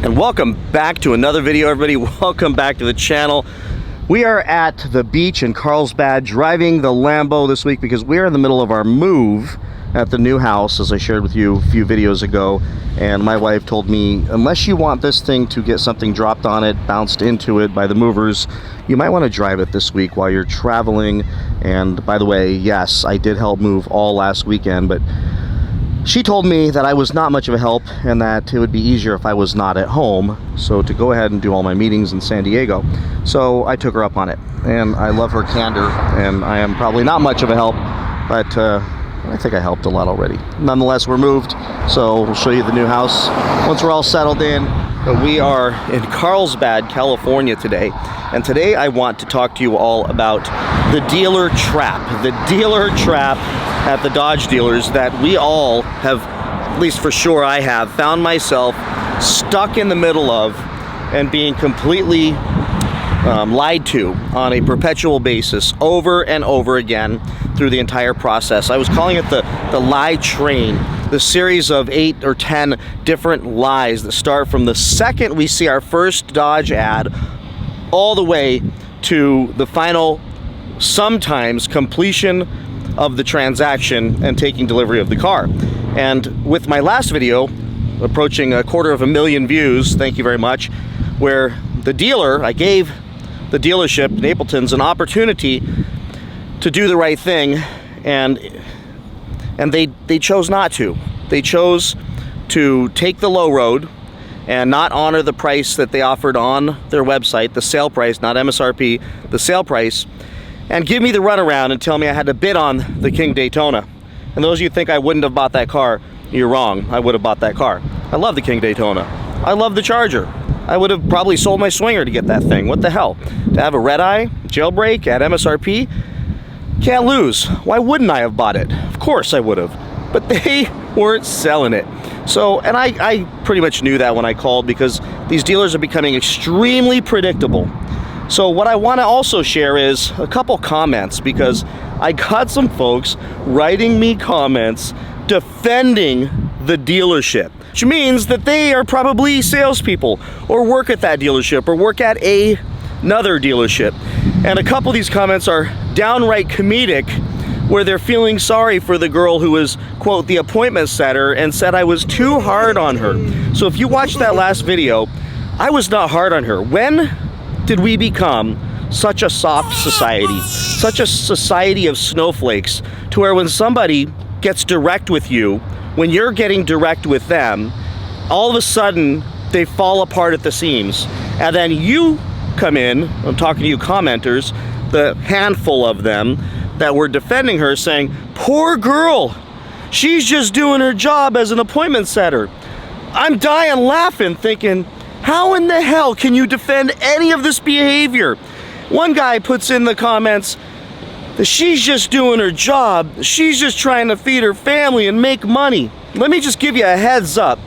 And welcome back to another video, everybody. Welcome back to the channel. We are at the beach in Carlsbad driving the Lambo this week because we're in the middle of our move at the new house, as I shared with you a few videos ago. And my wife told me, unless you want this thing to get something dropped on it, bounced into it by the movers, you might want to drive it this week while you're traveling. And by the way, yes, I did help move all last weekend, but she told me that I was not much of a help and that it would be easier if I was not at home, so to go ahead and do all my meetings in San Diego. So I took her up on it, and I love her candor, and I am probably not much of a help, but I think I helped a lot already. Nonetheless, we're moved, so we'll show you the new house once we're all settled in. But we are in Carlsbad, California today, and today I want to talk to you all about the dealer trap. The dealer trap at the Dodge dealers that we all have, at least for sure I have, found myself stuck in the middle of and being completely lied to on a perpetual basis over and over again through the entire process. I was calling it the lie train, the series of 8 or 10 different lies that start from the second we see our first Dodge ad all the way to the final, sometimes completion of the transaction and taking delivery of the car. And with my last video approaching 250,000 views, thank you very much, where the dealer, I gave the dealership, Napleton's, an opportunity to do the right thing, and they chose not to. They chose to take the low road and not honor the price that they offered on their website, the sale price, not MSRP, the sale price, and give me the runaround and tell me I had to bid on the King Daytona. And those of you who think I wouldn't have bought that car, you're wrong. I would have bought that car. I love the King Daytona. I love the Charger. I would have probably sold my Swinger to get that thing. What the hell? To have a red-eye jailbreak at MSRP? Can't lose. Why wouldn't I have bought it? Of course I would have. But they weren't selling it. So, and I pretty much knew that when I called, because these dealers are becoming extremely predictable. So what I want to also share is a couple comments, because I got some folks writing me comments defending the dealership, which means that they are probably salespeople or work at that dealership or work at another dealership. And a couple of these comments are downright comedic, where they're feeling sorry for the girl who was, quote, the appointment setter, and said I was too hard on her. So if you watched that last video, I was not hard on her. When did we become such a soft society, such a society of snowflakes, to where when somebody gets direct with you, when you're getting direct with them, all of a sudden they fall apart at the seams, and then you come in, I'm talking to you commenters, the handful of them that were defending her, saying, poor girl, she's just doing her job as an appointment setter. I'm dying laughing, thinking, how in the hell can you defend any of this behavior? One guy puts in the comments that she's just doing her job, she's just trying to feed her family and make money. Let me just give you a heads up.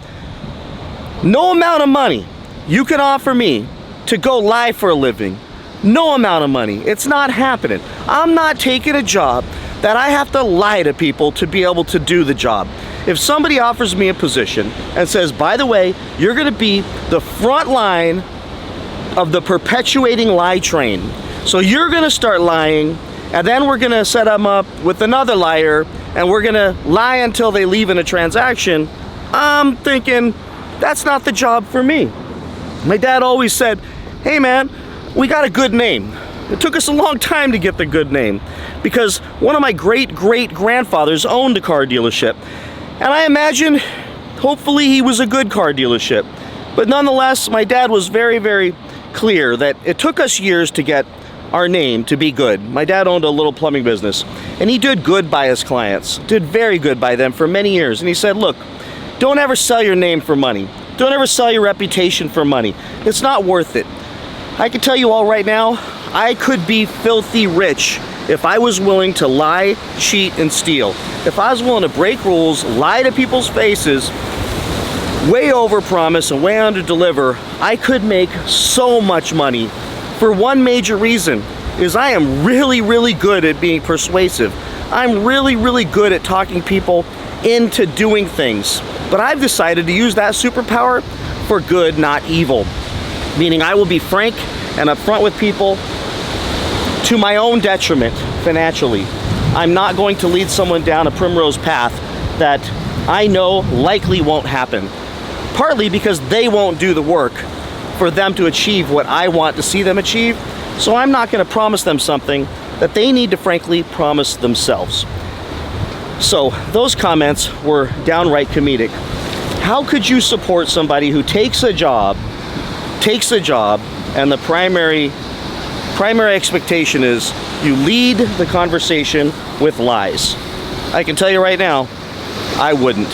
No amount of money you can offer me to go lie for a living, no amount of money, it's not happening. I'm not taking a job that I have to lie to people to be able to do the job. If somebody offers me a position and says, by the way, you're gonna be the front line of the perpetuating lie train, so you're gonna start lying, and then we're gonna set them up with another liar, and we're gonna lie until they leave in a transaction, I'm thinking, that's not the job for me. My dad always said, hey man, we got a good name. It took us a long time to get the good name, because one of my great-great-grandfathers owned a car dealership. And I imagine, hopefully he was a good car dealership. But nonetheless, my dad was very, very clear that it took us years to get our name to be good. My dad owned a little plumbing business, and he did good by his clients, did very good by them for many years. And he said, look, don't ever sell your name for money. Don't ever sell your reputation for money. It's not worth it. I can tell you all right now, I could be filthy rich if I was willing to lie, cheat, and steal. If I was willing to break rules, lie to people's faces, way over promise and way under deliver, I could make so much money. For one major reason, is I am really, really good at being persuasive. I'm really, really good at talking people into doing things. But I've decided to use that superpower for good, not evil. Meaning I will be frank and upfront with people to my own detriment financially. I'm not going to lead someone down a primrose path that I know likely won't happen. Partly because they won't do the work for them to achieve what I want to see them achieve. So I'm not going to promise them something that they need to frankly promise themselves. So those comments were downright comedic. How could you support somebody who takes a job, and the primary expectation is you lead the conversation with lies? I can tell you right now, I wouldn't.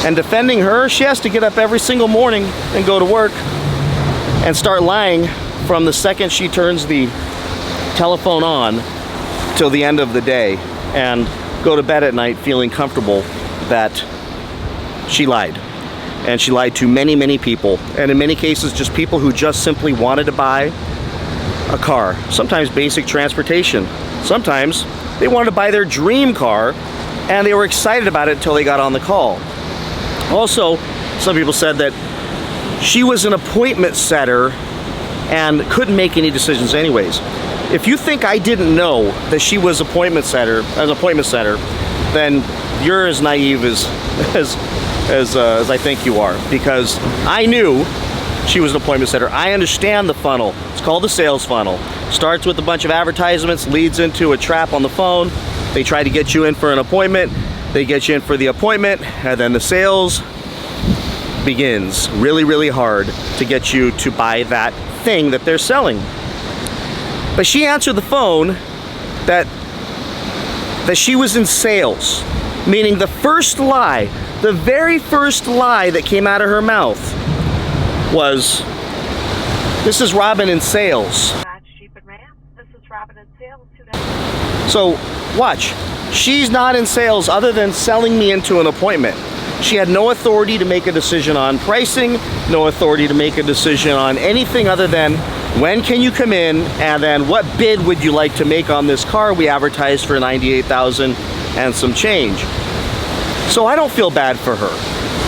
And defending her, she has to get up every single morning and go to work and start lying from the second she turns the telephone on till the end of the day, and go to bed at night feeling comfortable that she lied. And she lied to many, many people, and in many cases just people who just simply wanted to buy a car. Sometimes basic transportation. Sometimes they wanted to buy their dream car and they were excited about it until they got on the call. Also, some people said that she was an appointment setter and couldn't make any decisions anyways. If you think I didn't know that she was an appointment setter, then you're as naive as I think you are, because I knew she was an appointment setter. I understand the funnel. It's called the sales funnel. Starts with a bunch of advertisements, leads into a trap on the phone. They try to get you in for an appointment. They get you in for the appointment, and then the sales begins really, really hard to get you to buy that thing that they're selling. But she answered the phone that she was in sales, meaning the first lie, the very first lie that came out of her mouth was, "This is Robin in sales." So watch, she's not in sales other than selling me into an appointment. She had no authority to make a decision on pricing, no authority to make a decision on anything other than when can you come in, and then what bid would you like to make on this car we advertised for $98,000 and some change. So I don't feel bad for her.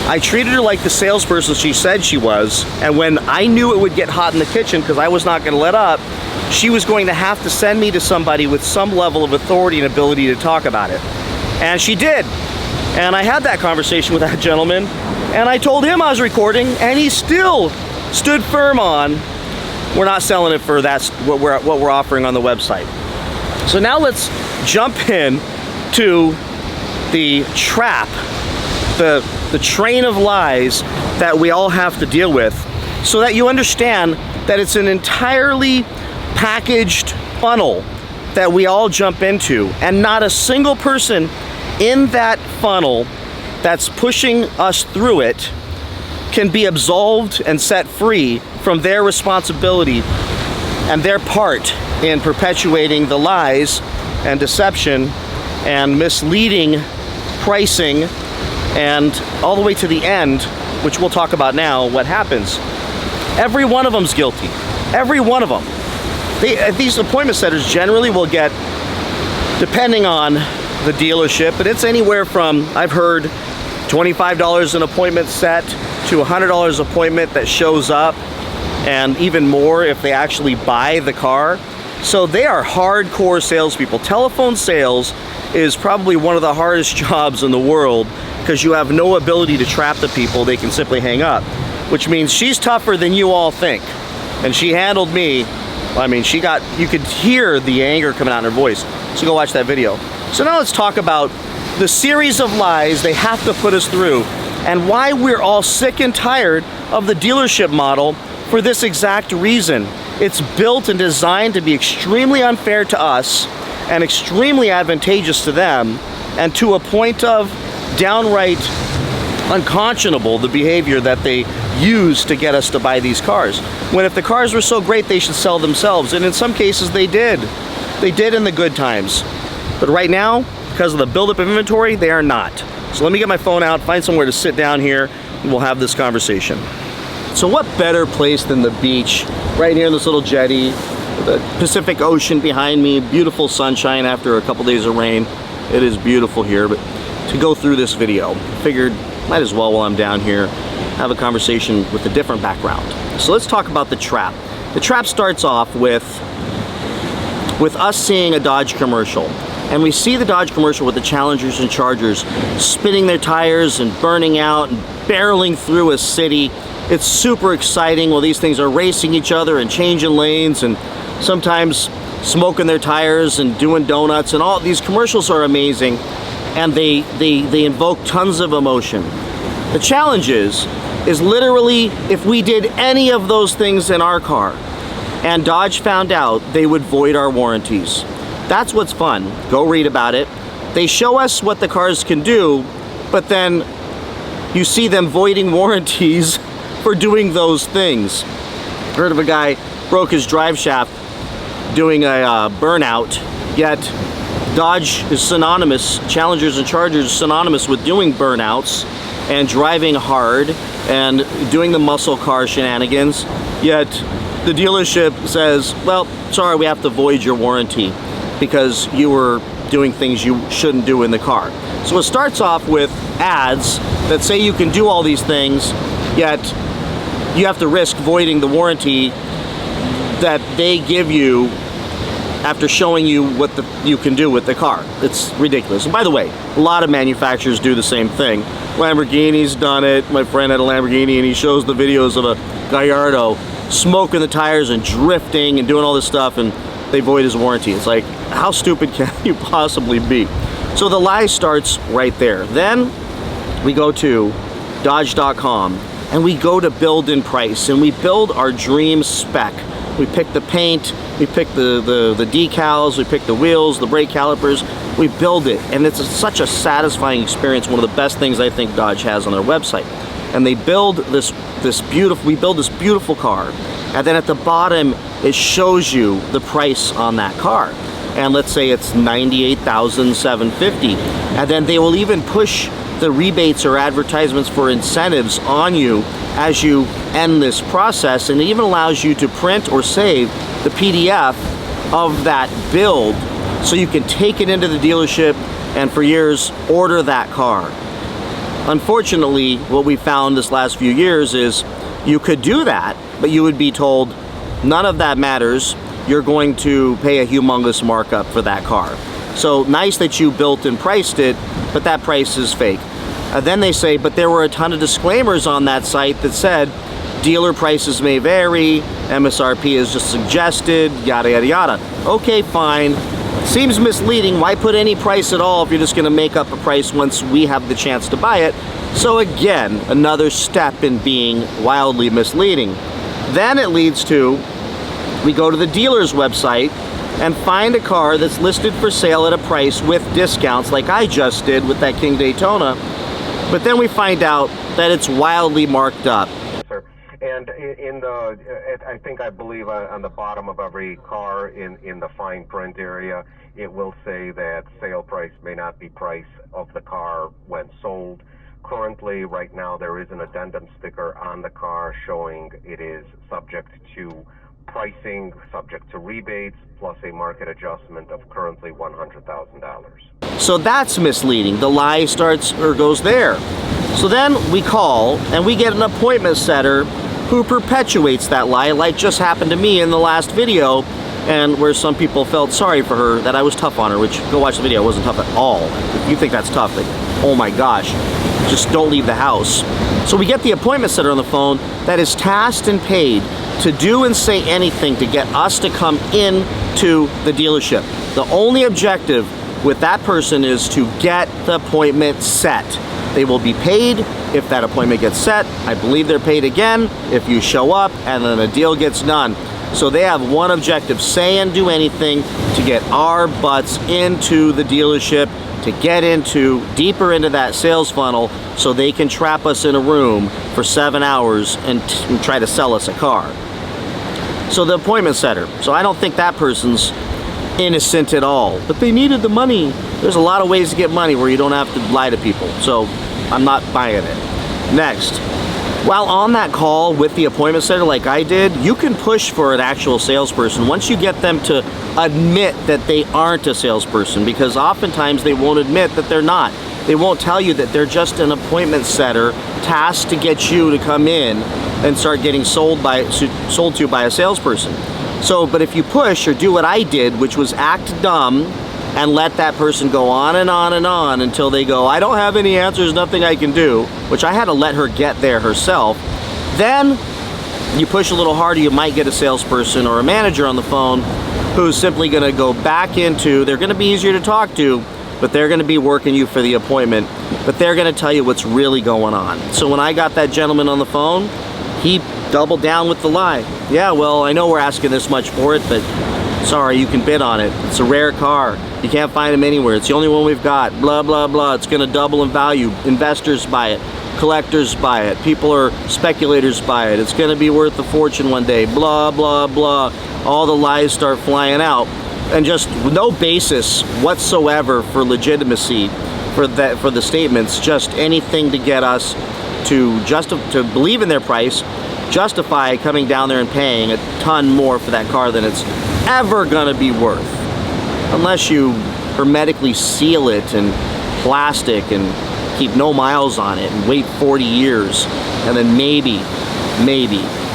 I treated her like the salesperson she said she was, and when I knew it would get hot in the kitchen because I was not going to let up, she was going to have to send me to somebody with some level of authority and ability to talk about it. And she did. And I had that conversation with that gentleman, and I told him I was recording, and he still stood firm on, we're not selling it for that's what we're offering on the website. So now let's jump in to the trap, the train of lies that we all have to deal with, so that you understand that it's an entirely packaged funnel that we all jump into, and not a single person in that funnel that's pushing us through it can be absolved and set free from their responsibility and their part in perpetuating the lies and deception and misleading pricing, and all the way to the end, which we'll talk about now, what happens. Every one of them's guilty. Every one of them. These appointment setters generally will get, depending on the dealership, but it's anywhere from, I've heard, $25 an appointment set to $100 appointment that shows up, and even more if they actually buy the car. So they are hardcore salespeople. Telephone sales is probably one of the hardest jobs in the world because you have no ability to trap the people. They can simply hang up, which means she's tougher than you all think. And she handled me. I mean, you could hear the anger coming out in her voice. So go watch that video. So now let's talk about the series of lies they have to put us through, and why we're all sick and tired of the dealership model for this exact reason. It's built and designed to be extremely unfair to us and extremely advantageous to them, and to a point of downright unconscionable, the behavior that they use to get us to buy these cars. When if the cars were so great, they should sell themselves. And in some cases they did. They did in the good times. But right now, because of the buildup of inventory, they are not. So let me get my phone out, find somewhere to sit down here, and we'll have this conversation. So what better place than the beach, right here in this little jetty, the Pacific Ocean behind me, beautiful sunshine after a couple days of rain. It is beautiful here, but to go through this video, figured might as well while I'm down here, have a conversation with a different background. So let's talk about the trap. The trap starts off with us seeing a Dodge commercial. And we see the Dodge commercial with the Challengers and Chargers spinning their tires and burning out and barreling through a city. It's super exciting while these things are racing each other and changing lanes and sometimes smoking their tires and doing donuts, and all these commercials are amazing, and they invoke tons of emotion. The challenge is literally if we did any of those things in our car and Dodge found out, they would void our warranties. That's what's fun. Go read about it. They show us what the cars can do, but then you see them voiding warranties for doing those things. Heard of a guy broke his drive shaft doing a burnout, yet Dodge is synonymous, Challengers and Chargers is synonymous with doing burnouts and driving hard and doing the muscle car shenanigans, yet the dealership says, well, sorry, we have to void your warranty because you were doing things you shouldn't do in the car. So it starts off with ads that say you can do all these things, yet you have to risk voiding the warranty that they give you after showing you what you can do with the car. It's ridiculous. And by the way, a lot of manufacturers do the same thing. Lamborghini's done it. My friend had a Lamborghini and he shows the videos of a Gallardo smoking the tires and drifting and doing all this stuff, and they void his warranty. It's like, how stupid can you possibly be? So the lie starts right there. Then we go to Dodge.com and we go to build in price, and we build our dream spec. We pick the paint, we pick the decals, we pick the wheels, the brake calipers, we build it, and it's such a satisfying experience. One of the best things I think Dodge has on their website. And they build this beautiful car, and then at the bottom it shows you the price on that car. And let's say it's $98,750, and then they will even push the rebates or advertisements for incentives on you as you end this process, and it even allows you to print or save the PDF of that build so you can take it into the dealership and for years order that car. Unfortunately, what we found this last few years is you could do that, but you would be told none of that matters. You're going to pay a humongous markup for that car. So nice that you built and priced it, but that price is fake. Then they say, but there were a ton of disclaimers on that site that said dealer prices may vary, MSRP is just suggested, yada yada yada. Okay, fine. Seems misleading. Why put any price at all if you're just going to make up a price once we have the chance to buy it? So again, another step in being wildly misleading. Then it leads to, we go to the dealer's website and find a car that's listed for sale at a price with discounts like I just did with that King Daytona, but then we find out that it's wildly marked up. And I believe on the bottom of every car in the fine print area, it will say that sale price may not be price of the car when sold. Currently, right now, there is an addendum sticker on the car showing it is subject to pricing, subject to rebates, plus a market adjustment of currently $100,000. So that's misleading. The lie starts or goes there. So then we call and we get an appointment setter who perpetuates that lie, like just happened to me in the last video, and where some people felt sorry for her that I was tough on her, which, go watch the video, it wasn't tough at all. If you think that's tough, like, oh my gosh, just don't leave the house. So we get the appointment setter on the phone that is tasked and paid to do and say anything to get us to come in to the dealership. The only objective with that person is to get the appointment set. They will be paid if that appointment gets set. I believe they're paid again if you show up and then a deal gets done. So they have one objective: say and do anything to get our butts into the dealership, to get deeper into that sales funnel so they can trap us in a room for 7 hours and try to sell us a car. So the appointment setter. So I don't think that person's innocent at all, but they needed the money. There's a lot of ways to get money where you don't have to lie to people, so I'm not buying it. Next, While on that call with the appointment setter like I did, you can push for an actual salesperson once you get them to admit that they aren't a salesperson, because oftentimes they won't admit that they're not. They won't tell you that they're just an appointment setter tasked to get you to come in and start getting sold to by a salesperson. So, but if you push or do what I did, which was act dumb and let that person go on and on and on until they go, I don't have any answers, nothing I can do, which I had to let her get there herself, then you push a little harder, you might get a salesperson or a manager on the phone who's simply going to go back into, they're going to be easier to talk to, but they're going to be working you for the appointment, but they're going to tell you what's really going on. So when I got that gentleman on the phone, he doubled down with the lie. Yeah, well, I know we're asking this much for it, but sorry, you can bid on it. It's a rare car. You can't find them anywhere. It's the only one we've got. Blah, blah, blah. It's going to double in value. Investors buy it. Collectors buy it. People are speculators buy it. It's going to be worth a fortune one day. Blah, blah, blah. All the lies start flying out. And just no basis whatsoever for legitimacy for the statements. Just anything to get us to believe in their price, justify coming down there and paying a ton more for that car than it's ever going to be worth. Unless you hermetically seal it in plastic and keep no miles on it and wait 40 years, and then maybe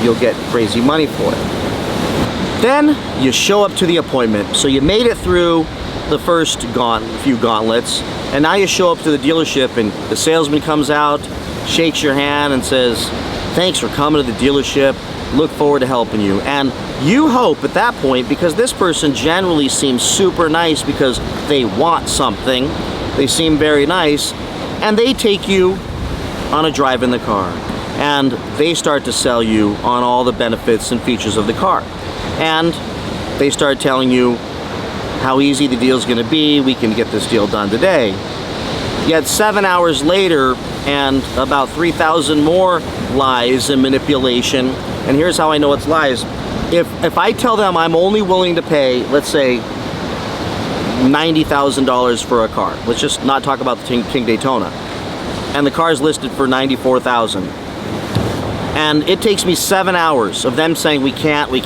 you'll get crazy money for it. Then you show up to the appointment. So you made it through the first few gauntlets, and now you show up to the dealership and the salesman comes out, shakes your hand and says, thanks for coming to the dealership, look forward to helping you. And you hope at that point, because this person generally seems super nice because they want something, they seem very nice, and they take you on a drive in the car and they start to sell you on all the benefits and features of the car. And they start telling you how easy the deal's going to be, we can get this deal done today. Yet 7 hours later, and about 3,000 more lies and manipulation, and here's how I know it's lies. If I tell them I'm only willing to pay, let's say, $90,000 for a car, let's just not talk about the King Daytona, and the car is listed for $94,000, and it takes me 7 hours of them saying we can't, we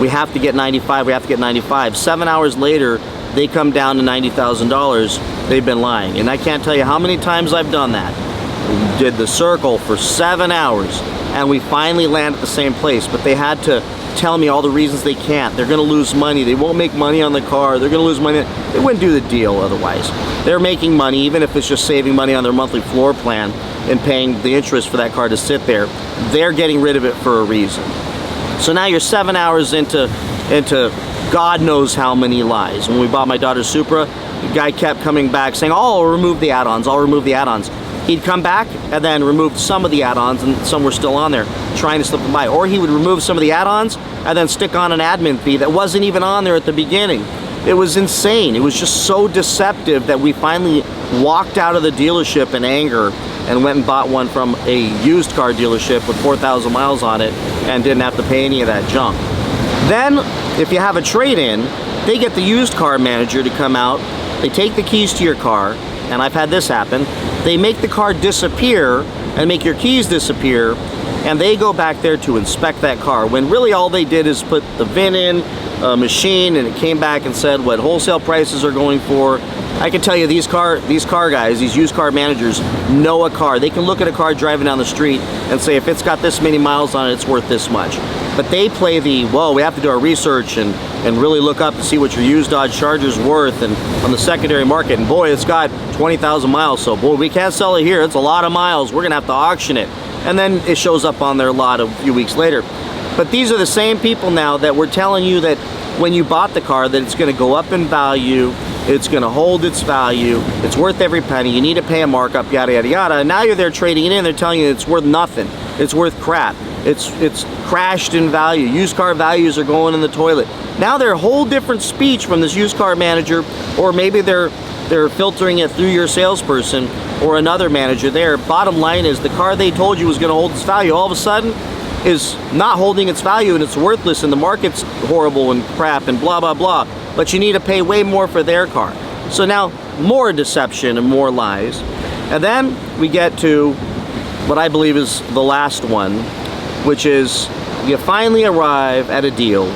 have to get 95, we have to get 95. 7 hours later, they come down to $90,000, they've been lying. And I can't tell you how many times I've done that. We did the circle for 7 hours, and we finally land at the same place, but they had to tell me all the reasons they can't. They're gonna lose money, they won't make money on the car, they're gonna lose money. They wouldn't do the deal otherwise. They're making money, even if it's just saving money on their monthly floor plan and paying the interest for that car to sit there. They're getting rid of it for a reason. So now you're 7 hours into God knows how many lies. When we bought my daughter's Supra, the guy kept coming back saying, oh, I'll remove the add-ons, I'll remove the add-ons. He'd come back and then remove some of the add-ons, and some were still on there, trying to slip them by. Or he would remove some of the add-ons and then stick on an admin fee that wasn't even on there at the beginning. It was insane. It was just so deceptive that we finally walked out of the dealership in anger and went and bought one from a used car dealership with 4,000 miles on it and didn't have to pay any of that junk. Then, if you have a trade-in, they get the used car manager to come out, they take the keys to your car, and I've had this happen, they make the car disappear and make your keys disappear, and they go back there to inspect that car, when really all they did is put the VIN in, a machine, and it came back and said what wholesale prices are going for. I can tell you these car guys, these used car managers know a car. They can look at a car driving down the street and say if it's got this many miles on it, it's worth this much. But they play the, whoa, we have to do our research and really look up to see what your used Dodge Charger's worth and on the secondary market, and boy, it's got 20,000 miles, so boy, we can't sell it here, it's a lot of miles, we're gonna have to auction it. And then it shows up on their lot a few weeks later. But these are the same people now that were telling you that when you bought the car that it's gonna go up in value, it's gonna hold its value, it's worth every penny, you need to pay a markup, yada, yada, yada. And now you're there trading it in, they're telling you it's worth nothing, it's worth crap, it's crashed in value, used car values are going in the toilet. Now they're a whole different speech from this used car manager, or maybe they're filtering it through your salesperson or another manager there. Bottom line is the car they told you was gonna hold its value all of a sudden is not holding its value and it's worthless and the market's horrible and crap and blah, blah, blah. But you need to pay way more for their car. So now more deception and more lies. And then we get to what I believe is the last one, which is you finally arrive at a deal.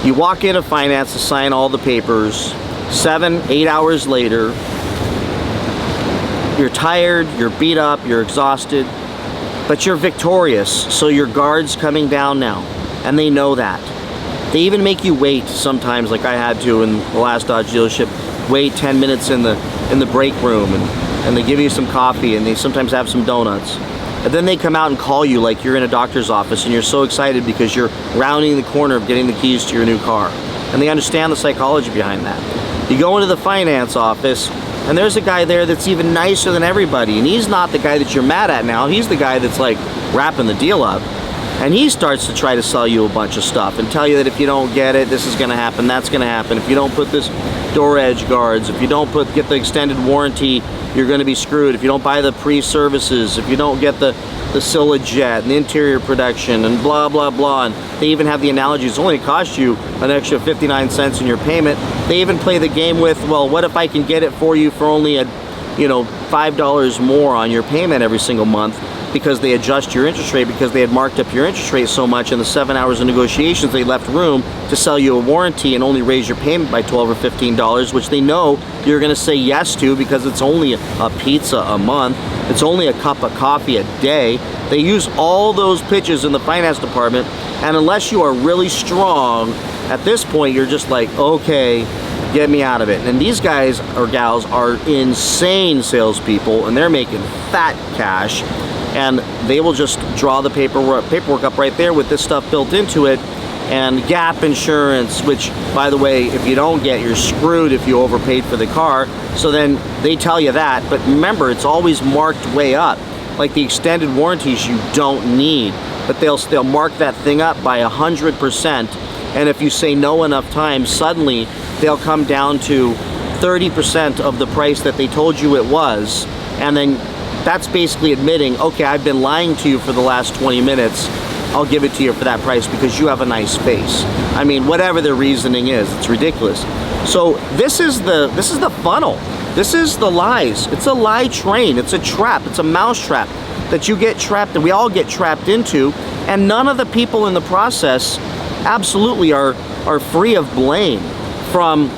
You walk into finance to sign all the papers. 7-8 hours later, you're tired, you're beat up, you're exhausted, but you're victorious. So your guard's coming down now, and they know that. They even make you wait sometimes, like I had to in the last Dodge dealership, wait 10 minutes in the break room, and they give you some coffee, and they sometimes have some donuts. And then they come out and call you like you're in a doctor's office, and you're so excited because you're rounding the corner of getting the keys to your new car. And they understand the psychology behind that. You go into the finance office, and there's a guy there that's even nicer than everybody, and he's not the guy that you're mad at now. He's the guy that's like wrapping the deal up, and he starts to try to sell you a bunch of stuff and tell you that if you don't get it, this is going to happen, that's going to happen. If you don't put this door edge guards, if you don't get the extended warranty, you're going to be screwed. If you don't buy the pre-services, if you don't get the silage jet and the interior protection and blah blah blah. And they even have the analogy, it's only cost you an extra 59 cents in your payment. They even play the game with, well, what if I can get it for you for only $5 more on your payment every single month, because they adjust your interest rate because they had marked up your interest rate so much in the 7 hours of negotiations. They left room to sell you a warranty and only raise your payment by $12 or $15, which they know you're going to say yes to because it's only a pizza a month. It's only a cup of coffee a day. They use all those pitches in the finance department, and unless you are really strong, at this point you're just like, okay, get me out of it. And these guys or gals are insane salespeople, and they're making fat cash, and they will just draw the paperwork up right there with this stuff built into it. And gap insurance, which, by the way, if you don't get, you're screwed if you overpaid for the car. So then they tell you that, but remember, it's always marked way up. Like the extended warranties you don't need, but they'll mark that thing up by 100%. And if you say no enough times, suddenly they'll come down to 30% of the price that they told you it was. And then that's basically admitting, okay, I've been lying to you for the last 20 minutes. I'll give it to you for that price because you have a nice face. I mean, whatever their reasoning is, it's ridiculous. So this is the funnel. This is the lies. It's a lie train. It's a trap. It's a mouse trap that you get trapped, that we all get trapped into, and none of the people in the process absolutely are free of blame. From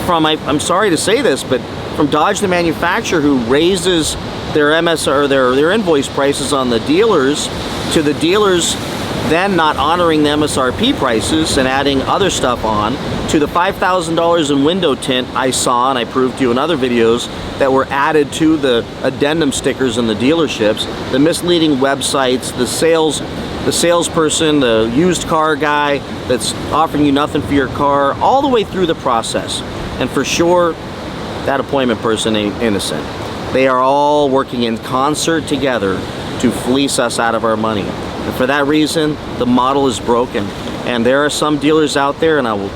I'm sorry to say this, but from Dodge the manufacturer, who raises their MSR, their invoice prices on the dealers, to the dealers then not honoring the MSRP prices and adding other stuff on, to the $5,000 in window tint I saw and I proved to you in other videos that were added to the addendum stickers in the dealerships, the misleading websites, the salesperson, the used car guy that's offering you nothing for your car, all the way through the process. And for sure, that appointment person ain't innocent. They are all working in concert together to fleece us out of our money. And for that reason, the model is broken. And there are some dealers out there, and I will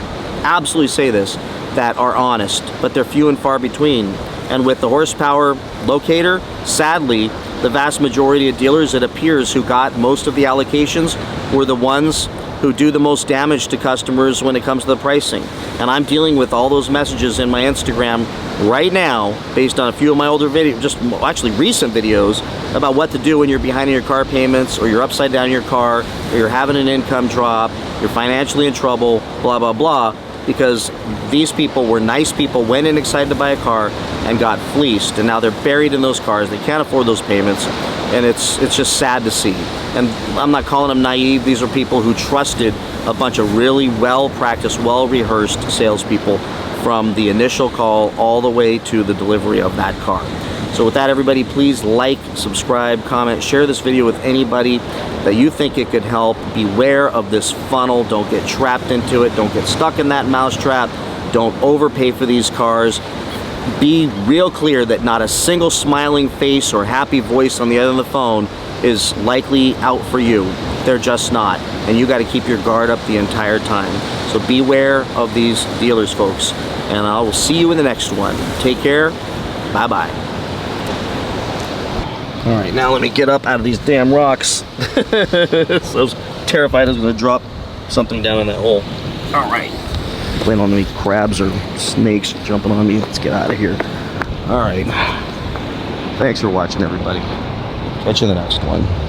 absolutely say this, that are honest, but they're few and far between. And with the horsepower locator, sadly, the vast majority of dealers, it appears, who got most of the allocations were the ones who do the most damage to customers when it comes to the pricing. And I'm dealing with all those messages in my Instagram right now based on a few of my older videos, just actually recent videos, about what to do when you're behind in your car payments, or you're upside down in your car, or you're having an income drop, you're financially in trouble, blah, blah, blah, because these people were nice people, went in excited to buy a car and got fleeced, and now they're buried in those cars. They can't afford those payments, and it's just sad to see. And I'm not calling them naive. These are people who trusted a bunch of really well-practiced, well-rehearsed salespeople from the initial call all the way to the delivery of that car. So with that, everybody, please like, subscribe, comment, share this video with anybody that you think it could help. Beware of this funnel. Don't get trapped into it. Don't get stuck in that mousetrap. Don't overpay for these cars. Be real clear that not a single smiling face or happy voice on the other end of the phone is likely out for you. They're just not. And you got to keep your guard up the entire time. So beware of these dealers, folks. And I will see you in the next one. Take care. Bye-bye. All right, now let me get up out of these damn rocks. So I was terrified I was going to drop something down in that hole. All right. Plan on any crabs or snakes jumping on me. Let's get out of here. All right. Thanks for watching, everybody. Catch you in the next one.